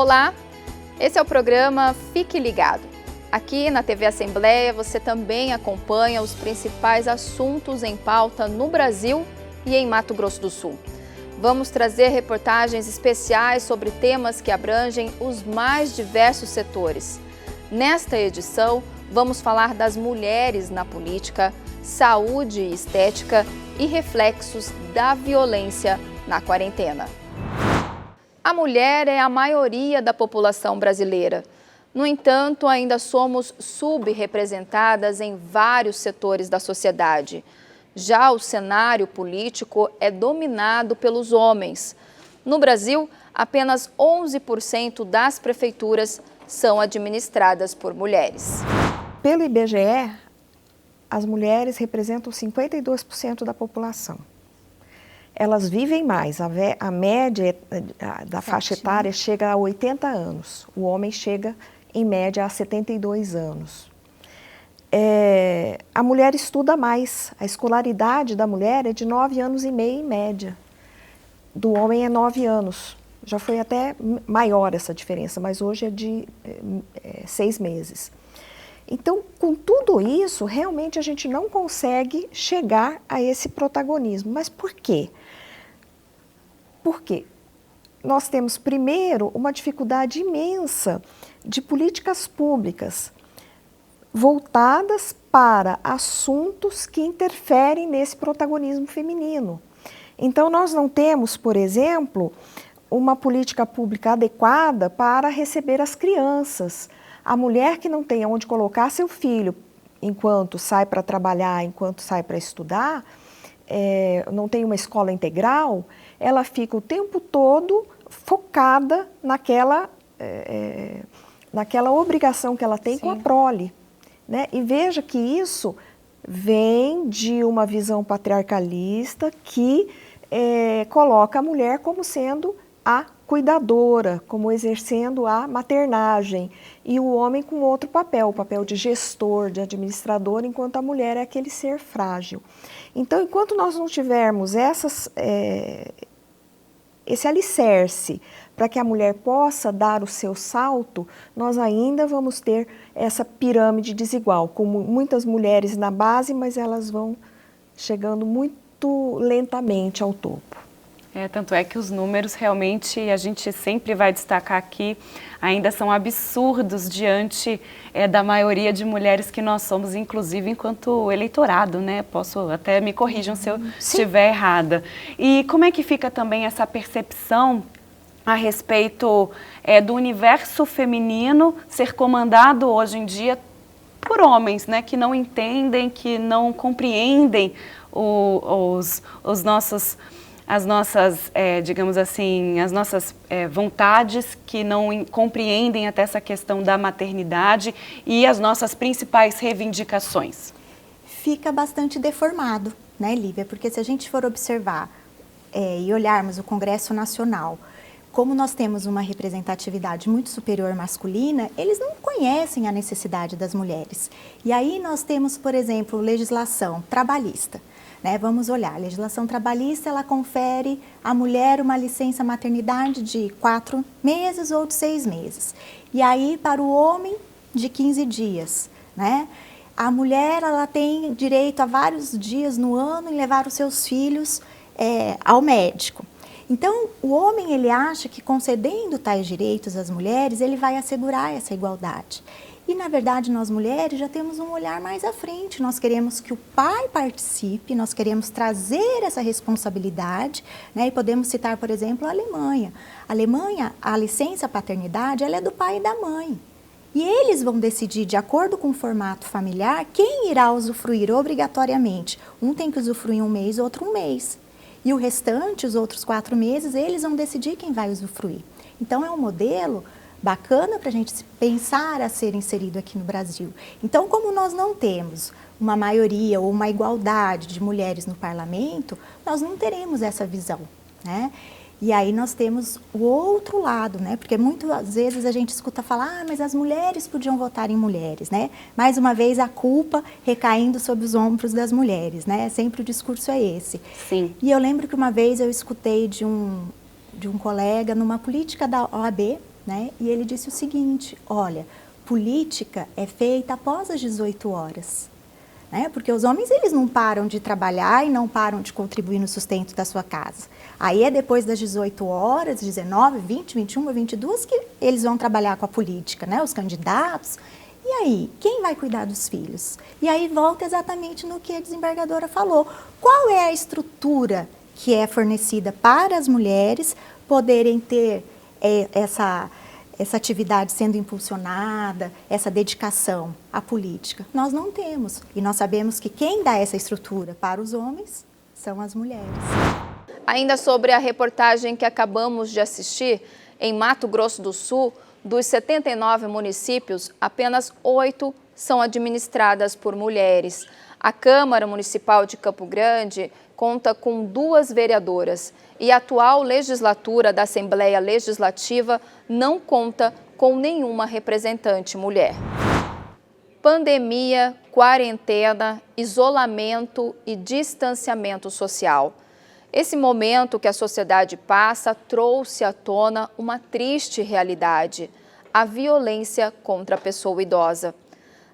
Olá, esse é o programa Fique Ligado. Aqui na TV Assembleia você também acompanha os principais assuntos em pauta no Brasil e em Mato Grosso do Sul. Vamos trazer reportagens especiais sobre temas que abrangem os mais diversos setores. Nesta edição, vamos falar das mulheres na política, saúde e estética e reflexos da violência na quarentena. A mulher é a maioria da população brasileira. No entanto, ainda somos subrepresentadas em vários setores da sociedade. Já o cenário político é dominado pelos homens. No Brasil, apenas 11% das prefeituras são administradas por mulheres. Pelo IBGE, as mulheres representam 52% da população. Elas vivem mais, a média da faixa etária chega a 80 anos, o homem chega em média a 72 anos. A mulher estuda mais, a escolaridade da mulher é de 9 anos e meio em média, do homem é 9 anos. Já foi até maior essa diferença, mas hoje é de 6 meses. Então, com tudo isso, realmente a gente não consegue chegar a esse protagonismo. Mas por quê? Porque nós temos, primeiro, uma dificuldade imensa de políticas públicas voltadas para assuntos que interferem nesse protagonismo feminino. Então, nós não temos, por exemplo, uma política pública adequada para receber as crianças. A mulher que não tem onde colocar seu filho enquanto sai para trabalhar, enquanto sai para estudar, não tem uma escola integral, ela fica o tempo todo focada naquela obrigação que ela tem com a prole. Né? E veja que isso vem de uma visão patriarcalista que coloca a mulher como sendo a cuidadora, como exercendo a maternagem, e o homem com outro papel, o papel de gestor, de administrador, enquanto a mulher é aquele ser frágil. Então, enquanto nós não tivermos esse alicerce para que a mulher possa dar o seu salto, nós ainda vamos ter essa pirâmide desigual, com muitas mulheres na base, mas elas vão chegando muito lentamente ao topo. Tanto é que os números realmente, a gente sempre vai destacar aqui, ainda são absurdos diante da maioria de mulheres que nós somos, inclusive enquanto eleitorado, né? Posso até me corrijam se eu estiver errada. E como é que fica também essa percepção a respeito do universo feminino ser comandado hoje em dia por homens, né? Que não entendem, que não compreendem as nossas, digamos assim, as nossas vontades, que não compreendem até essa questão da maternidade e as nossas principais reivindicações? Fica bastante deformado, né, Lívia? Porque se a gente for observar e olharmos o Congresso Nacional, como nós temos uma representatividade muito superior masculina, eles não conhecem a necessidade das mulheres. E aí nós temos, por exemplo, legislação trabalhista. Né, vamos olhar, a legislação trabalhista, ela confere à mulher uma licença maternidade de 4 meses ou de 6 meses. E aí, para o homem, de 15 dias. Né? A mulher, ela tem direito a vários dias no ano em levar os seus filhos ao médico. Então, o homem, ele acha que concedendo tais direitos às mulheres, ele vai assegurar essa igualdade. E, na verdade, nós mulheres já temos um olhar mais à frente. Nós queremos que o pai participe, nós queremos trazer essa responsabilidade, né? E podemos citar, por exemplo, a Alemanha. A Alemanha, a licença paternidade, ela é do pai e da mãe. E eles vão decidir, de acordo com o formato familiar, quem irá usufruir obrigatoriamente. Um tem que usufruir um mês, outro um mês. E o restante, os outros 4 meses, eles vão decidir quem vai usufruir. Então, é um modelo bacana para a gente pensar a ser inserido aqui no Brasil. Então, como nós não temos uma maioria ou uma igualdade de mulheres no parlamento, nós não teremos essa visão, né? E aí nós temos o outro lado, né? Porque muitas vezes a gente escuta falar, mas as mulheres podiam votar em mulheres, né? Mais uma vez a culpa recaindo sobre os ombros das mulheres, né? Sempre o discurso é esse. Sim. E eu lembro que uma vez eu escutei de um colega numa política da OAB, né? E ele disse o seguinte, olha, política é feita após as 18 horas. Né? Porque os homens, eles não param de trabalhar e não param de contribuir no sustento da sua casa. Aí é depois das 18 horas, 19, 20, 21, 22, que eles vão trabalhar com a política, né? Os candidatos. E aí, quem vai cuidar dos filhos? E aí volta exatamente no que a desembargadora falou. Qual é a estrutura que é fornecida para as mulheres poderem ter essa atividade sendo impulsionada, essa dedicação à política? Nós não temos. E nós sabemos que quem dá essa estrutura para os homens são as mulheres. Ainda sobre a reportagem que acabamos de assistir, em Mato Grosso do Sul, dos 79 municípios, apenas 8 são administradas por mulheres. A Câmara Municipal de Campo Grande conta com 2 vereadoras e a atual legislatura da Assembleia Legislativa não conta com nenhuma representante mulher. Pandemia, quarentena, isolamento e distanciamento social. Esse momento que a sociedade passa trouxe à tona uma triste realidade: a violência contra a pessoa idosa.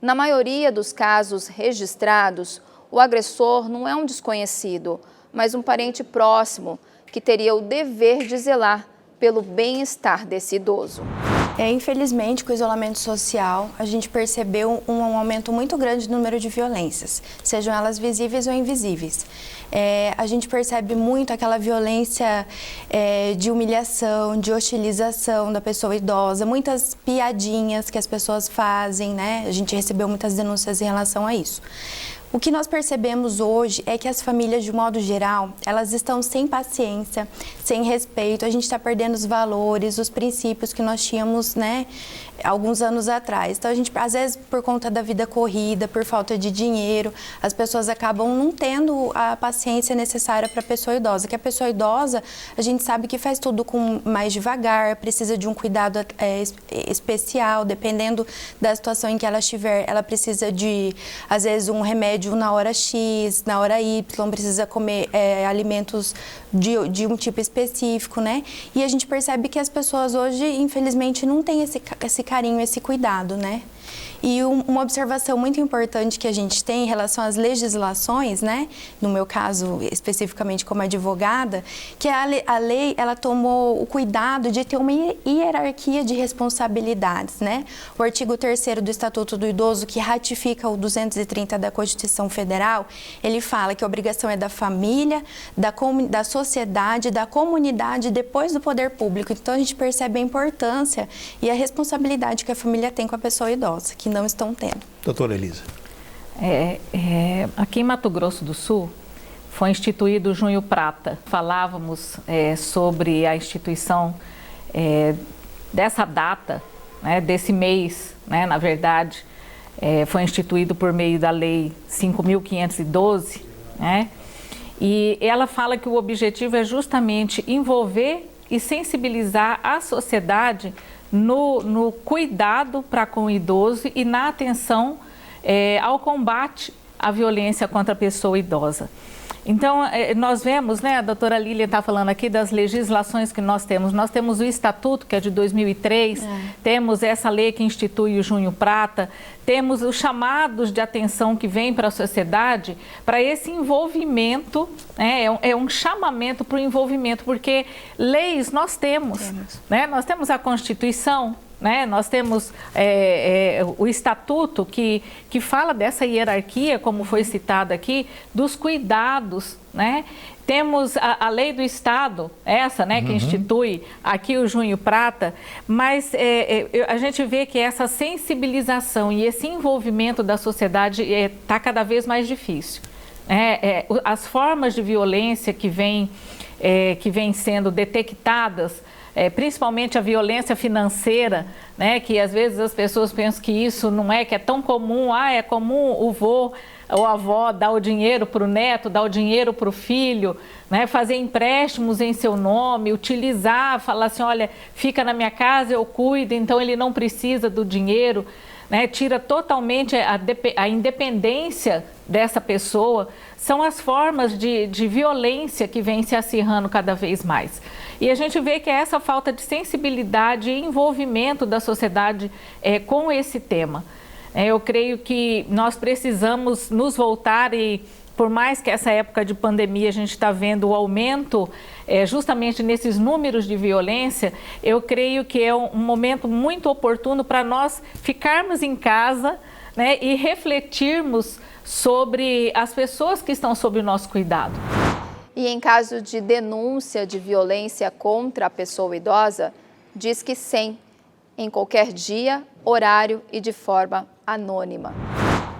Na maioria dos casos registrados, o agressor não é um desconhecido, mas um parente próximo que teria o dever de zelar pelo bem-estar desse idoso. Infelizmente, com o isolamento social, a gente percebeu um aumento muito grande no número de violências, sejam elas visíveis ou invisíveis. A gente percebe muito aquela violência de humilhação, de hostilização da pessoa idosa, muitas piadinhas que as pessoas fazem, né? A gente recebeu muitas denúncias em relação a isso. O que nós percebemos hoje é que as famílias, de modo geral, elas estão sem paciência, sem respeito. A gente está perdendo os valores, os princípios que nós tínhamos, né, alguns anos atrás. Então, a gente, às vezes, por conta da vida corrida, por falta de dinheiro, as pessoas acabam não tendo a paciência necessária para a pessoa idosa. Que a pessoa idosa, a gente sabe que faz tudo com mais devagar, precisa de um cuidado especial, dependendo da situação em que ela estiver. Ela precisa de, às vezes, um remédio na hora X, na hora Y, precisa comer alimentos de um tipo específico, né? E a gente percebe que as pessoas hoje, infelizmente, não têm esse carinho, esse cuidado, né? E uma observação muito importante que a gente tem em relação às legislações, né? No meu caso, especificamente como advogada, que a lei, ela tomou o cuidado de ter uma hierarquia de responsabilidades, né? O artigo 3º do Estatuto do Idoso, que ratifica o 230 da Constituição Federal, ele fala que a obrigação é da família, da sociedade, da comunidade, depois do poder público. Então, a gente percebe a importância e a responsabilidade que a família tem com a pessoa idosa, que não estão tendo. Doutora Elisa. Aqui em Mato Grosso do Sul foi instituído o Junho Prata. Falávamos sobre a instituição dessa data, né, desse mês, né, na verdade, foi instituído por meio da Lei 5.512, né, e ela fala que o objetivo é justamente envolver e sensibilizar a sociedade no cuidado para com o idoso e na atenção ao combate à violência contra a pessoa idosa. Então, nós vemos, né, a doutora Lília está falando aqui das legislações que nós temos. Nós temos o Estatuto, que é de 2003, temos essa lei que institui o Junho Prata, temos os chamados de atenção que vêm para a sociedade para esse envolvimento, né, é um chamamento para o envolvimento, porque leis nós temos. Né? Nós temos a Constituição, né? Nós temos o Estatuto que fala dessa hierarquia, como foi citado aqui, dos cuidados, né? Temos a lei do Estado, essa, né, que institui aqui o Junho Prata, mas a gente vê que essa sensibilização e esse envolvimento da sociedade está cada vez mais difícil. As formas de violência que vêm sendo detectadas, principalmente a violência financeira, né, que às vezes as pessoas pensam que isso não que é tão comum, é comum o vô ou a avó dar o dinheiro para o neto, dar o dinheiro para o filho, né, fazer empréstimos em seu nome, utilizar, falar assim, olha, fica na minha casa, eu cuido, então ele não precisa do dinheiro, né, tira totalmente a independência dessa pessoa, são as formas de violência que vem se acirrando cada vez mais. E a gente vê que é essa falta de sensibilidade e envolvimento da sociedade com esse tema. Eu creio que nós precisamos nos voltar e, por mais que essa época de pandemia a gente está vendo o aumento justamente nesses números de violência, eu creio que é um momento muito oportuno para nós ficarmos em casa, né, e refletirmos sobre as pessoas que estão sob o nosso cuidado. E em caso de denúncia de violência contra a pessoa idosa, diz que 100, em qualquer dia, horário e de forma anônima.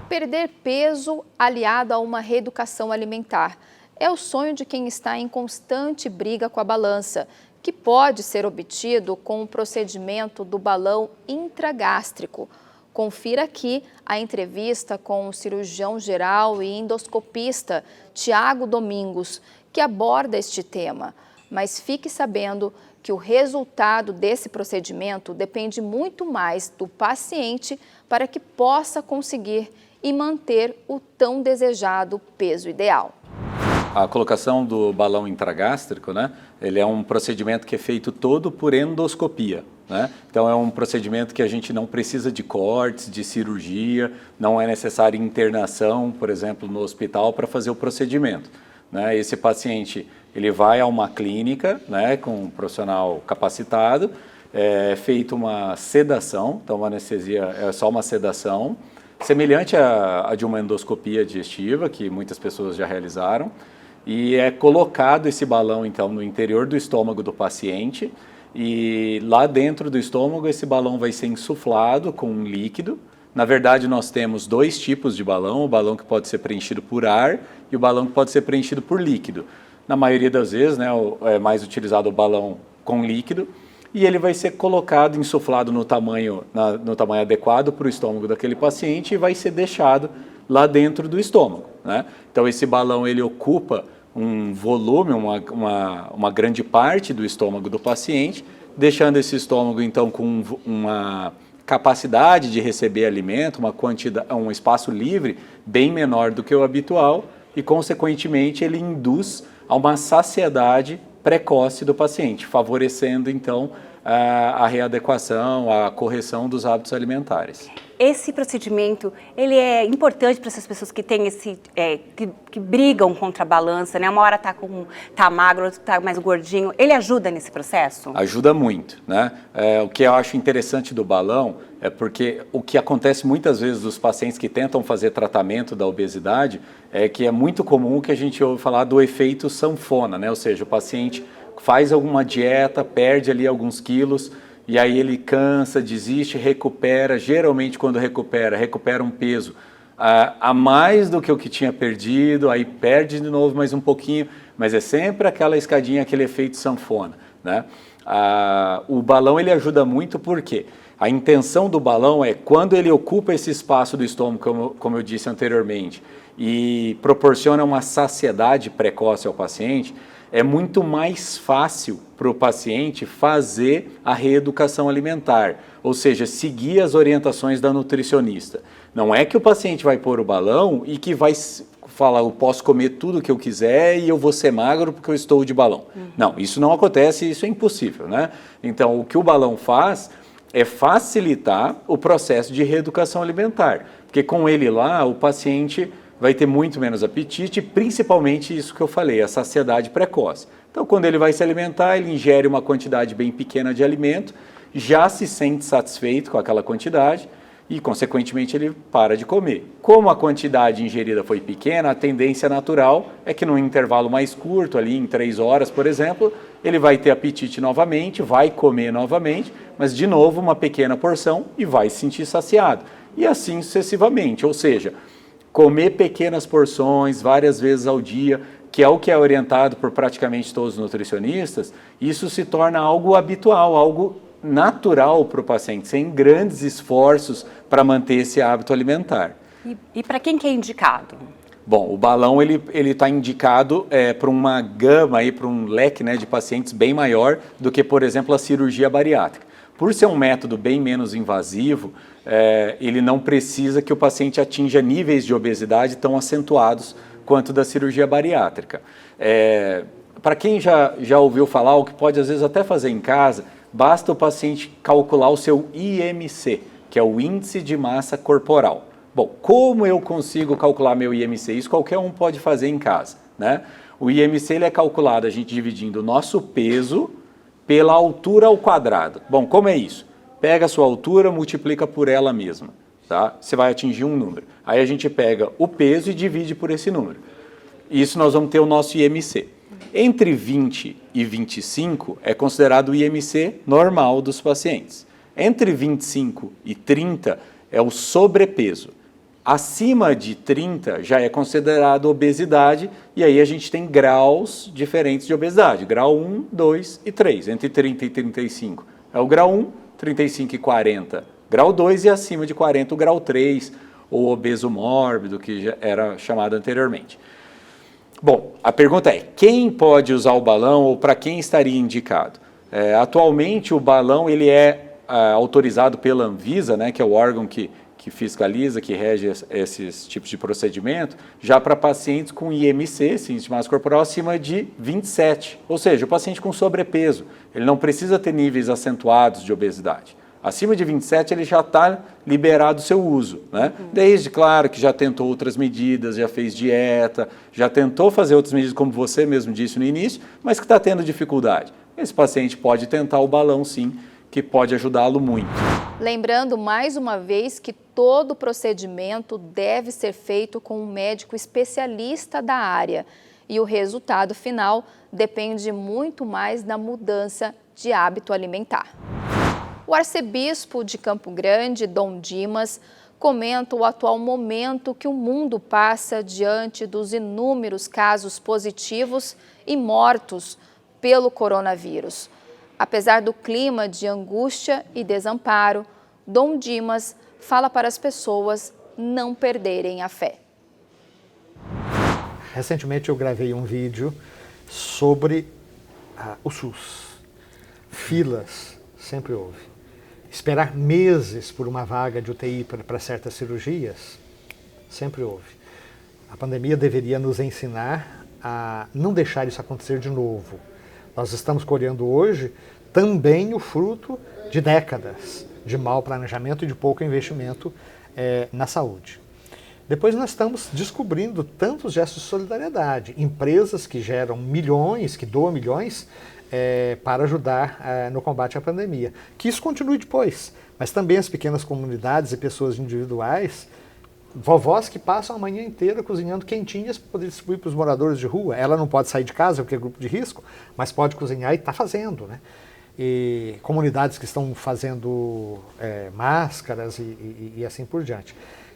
Perder peso aliado a uma reeducação alimentar é o sonho de quem está em constante briga com a balança, que pode ser obtido com o procedimento do balão intragástrico. Confira aqui a entrevista com o cirurgião geral e endoscopista Tiago Domingos, que aborda este tema. Mas fique sabendo que o resultado desse procedimento depende muito mais do paciente para que possa conseguir e manter o tão desejado peso ideal. A colocação do balão intragástrico, né, ele é um procedimento que é feito todo por endoscopia, né? Então é um procedimento que a gente não precisa de cortes, de cirurgia, não é necessária internação, por exemplo, no hospital para fazer o procedimento, né? Esse paciente ele vai a uma clínica, né, com um profissional capacitado, é feita uma sedação, então uma anestesia é só uma sedação, semelhante à de uma endoscopia digestiva, que muitas pessoas já realizaram, e é colocado esse balão, então, no interior do estômago do paciente, e lá dentro do estômago esse balão vai ser insuflado com um líquido. Na verdade, nós temos dois tipos de balão, o balão que pode ser preenchido por ar e o balão que pode ser preenchido por líquido. Na maioria das vezes, né, é mais utilizado o balão com líquido, e ele vai ser colocado, insuflado no tamanho adequado para o estômago daquele paciente e vai ser deixado lá dentro do estômago, né? Então esse balão ele ocupa um volume, uma grande parte do estômago do paciente, deixando esse estômago então com uma capacidade de receber alimento, um espaço livre bem menor do que o habitual e consequentemente ele induz a uma saciedade precoce do paciente, favorecendo então a readequação, a correção dos hábitos alimentares. Esse procedimento, ele é importante para essas pessoas que têm que brigam contra a balança, né? Uma hora tá magro, outra tá mais gordinho. Ele ajuda nesse processo? Ajuda muito, né? O que eu acho interessante do balão é porque o que acontece muitas vezes dos pacientes que tentam fazer tratamento da obesidade é que é muito comum que a gente ouve falar do efeito sanfona, né? Ou seja, o paciente faz alguma dieta, perde ali alguns quilos, e aí ele cansa, desiste, recupera. Geralmente quando recupera um peso a mais do que o que tinha perdido, aí perde de novo mais um pouquinho, mas é sempre aquela escadinha, aquele efeito sanfona, né? O balão ele ajuda muito porque a intenção do balão é quando ele ocupa esse espaço do estômago, como eu disse anteriormente, e proporciona uma saciedade precoce ao paciente, é muito mais fácil para o paciente fazer a reeducação alimentar, ou seja, seguir as orientações da nutricionista. Não é que o paciente vai pôr o balão e que vai falar, eu posso comer tudo o que eu quiser e eu vou ser magro porque eu estou de balão. Não, isso não acontece, isso é impossível, né? Então, o que o balão faz é facilitar o processo de reeducação alimentar, porque com ele lá, o paciente vai ter muito menos apetite, principalmente isso que eu falei, a saciedade precoce. Então, quando ele vai se alimentar, ele ingere uma quantidade bem pequena de alimento, já se sente satisfeito com aquela quantidade e, consequentemente, ele para de comer. Como a quantidade ingerida foi pequena, a tendência natural é que num intervalo mais curto, ali em 3 horas, por exemplo, ele vai ter apetite novamente, vai comer novamente, mas, de novo, uma pequena porção e vai se sentir saciado. E assim sucessivamente, ou seja, comer pequenas porções, várias vezes ao dia, que é o que é orientado por praticamente todos os nutricionistas, isso se torna algo habitual, algo natural para o paciente, sem grandes esforços para manter esse hábito alimentar. E para quem que é indicado? Bom, o balão ele está indicado para uma gama, para um leque, né, de pacientes bem maior do que, por exemplo, a cirurgia bariátrica. Por ser um método bem menos invasivo, ele não precisa que o paciente atinja níveis de obesidade tão acentuados quanto da cirurgia bariátrica. Para quem já ouviu falar, o que pode às vezes até fazer em casa, basta o paciente calcular o seu IMC, que é o Índice de Massa Corporal. Bom, como eu consigo calcular meu IMC? Isso qualquer um pode fazer em casa, né? O IMC ele é calculado a gente dividindo o nosso peso pela altura ao quadrado. Bom, como é isso? Pega a sua altura, multiplica por ela mesma, tá? Você vai atingir um número. Aí a gente pega o peso e divide por esse número. Isso nós vamos ter o nosso IMC. Entre 20 e 25 é considerado o IMC normal dos pacientes. Entre 25 e 30 é o sobrepeso. Acima de 30 já é considerado obesidade e aí a gente tem graus diferentes de obesidade. Grau 1, 2 e 3. Entre 30 e 35 é o grau 1, 35 e 40. Grau 2 e acima de 40 o grau 3, ou obeso mórbido, que já era chamado anteriormente. Bom, a pergunta é, quem pode usar o balão ou para quem estaria indicado? Atualmente o balão ele é autorizado pela Anvisa, né, que é o órgão que fiscaliza, que rege esses tipos de procedimento, já para pacientes com IMC, índice de massa corporal, acima de 27. Ou seja, o paciente com sobrepeso, ele não precisa ter níveis acentuados de obesidade. Acima de 27 ele já está liberado o seu uso, né? Desde, claro, que já tentou outras medidas, já fez dieta, já tentou fazer outras medidas, como você mesmo disse no início, mas que está tendo dificuldade. Esse paciente pode tentar o balão, sim, que pode ajudá-lo muito. Lembrando mais uma vez que todo procedimento deve ser feito com um médico especialista da área e o resultado final depende muito mais da mudança de hábito alimentar. O arcebispo de Campo Grande, Dom Dimas, comenta o atual momento que o mundo passa diante dos inúmeros casos positivos e mortos pelo coronavírus. Apesar do clima de angústia e desamparo, Dom Dimas fala para as pessoas não perderem a fé. Recentemente eu gravei um vídeo sobre o SUS. Filas sempre houve. Esperar meses por uma vaga de UTI para certas cirurgias sempre houve. A pandemia deveria nos ensinar a não deixar isso acontecer de novo. Nós estamos colhendo hoje também o fruto de décadas de mau planejamento e de pouco investimento na saúde. Depois nós estamos descobrindo tantos gestos de solidariedade, empresas que geram milhões, que doam milhões para ajudar no combate à pandemia. Que isso continue depois, mas também as pequenas comunidades e pessoas individuais, vovós que passam a manhã inteira cozinhando quentinhas para poder distribuir para os moradores de rua. Ela não pode sair de casa porque é grupo de risco, mas pode cozinhar e está fazendo, né? E comunidades que estão fazendo máscaras e assim por diante.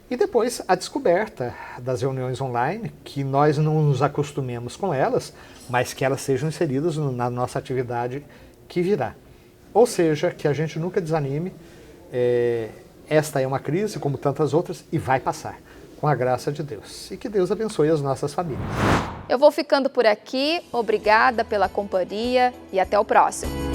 E depois a descoberta das reuniões online, que nós não nos acostumemos com elas, mas que elas sejam inseridas na nossa atividade que virá. Ou seja, que a gente nunca desanime, esta é uma crise como tantas outras e vai passar, com a graça de Deus. E que Deus abençoe as nossas famílias. Eu vou ficando por aqui, obrigada pela companhia e até o próximo.